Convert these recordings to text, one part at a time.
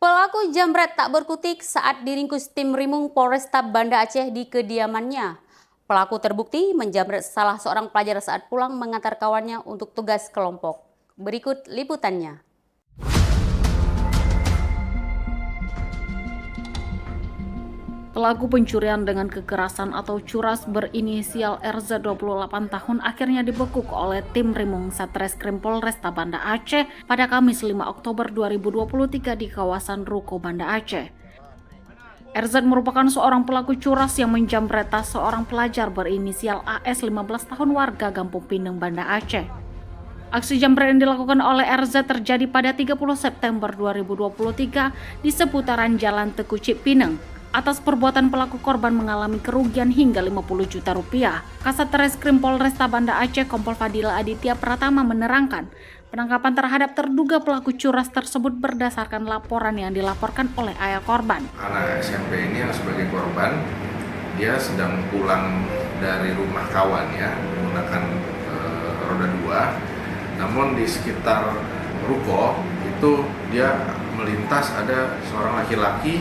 Pelaku jambret tak berkutik saat diringkus tim Rimung Polresta Banda Aceh di kediamannya. Pelaku terbukti menjambret salah seorang pelajar saat pulang mengantar kawannya untuk tugas kelompok. Berikut liputannya. Pelaku pencurian dengan kekerasan atau curas berinisial RZ 28 tahun akhirnya dibekuk oleh tim Rimung Satreskrim Polresta Banda Aceh pada Kamis 5 Oktober 2023 di kawasan Ruko Banda Aceh. RZ merupakan seorang pelaku curas yang menjambret tas seorang pelajar berinisial AS 15 tahun warga Kampung Pineng, Banda Aceh. Aksi jambret yang dilakukan oleh RZ terjadi pada 30 September 2023 di seputaran Jalan Teku Cip Pineng. Atas perbuatan pelaku, korban mengalami kerugian hingga 50 juta rupiah. Kasat Reskrim Polresta Banda Aceh Kompol Fadila Aditya Pratama menerangkan, penangkapan terhadap terduga pelaku curas tersebut berdasarkan laporan yang dilaporkan oleh ayah korban. Anak SMP ini yang sebagai korban, dia sedang pulang dari rumah kawannya menggunakan roda 2. Namun di sekitar ruko itu dia melintas, ada seorang laki-laki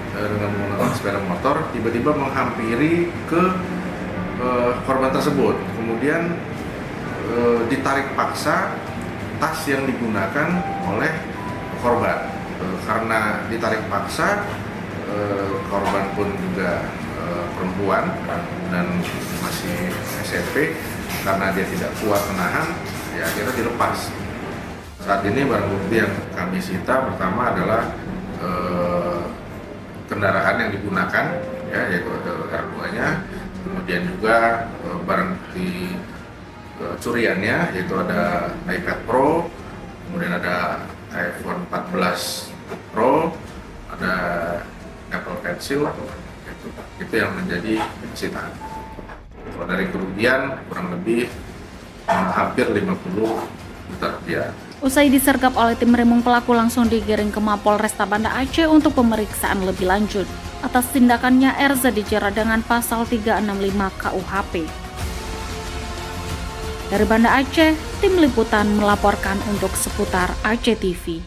dengan menggunakan sepeda motor tiba-tiba menghampiri ke korban tersebut. Kemudian ditarik paksa tas yang digunakan oleh korban. Karena ditarik paksa, korban pun juga perempuan dan masih SMP, karena dia tidak kuat menahan, ya akhirnya dilepas. Saat ini barang bukti yang kami sita pertama adalah kendaraan yang digunakan, ya, yaitu R2-nya, kemudian juga barang bukti curiannya, yaitu ada iPad Pro, kemudian ada iPhone 14 Pro, ada Apple Pencil, itu yang menjadi sitaan. Kalau dari kerugian kurang lebih hampir 50 juta rupiah. Usai disergap oleh tim Rimung, pelaku langsung digiring ke Mapolresta Banda Aceh untuk pemeriksaan lebih lanjut. Atas tindakannya, RZ dijerat dengan pasal 365 KUHP. Dari Banda Aceh, tim liputan melaporkan untuk seputar Aceh TV.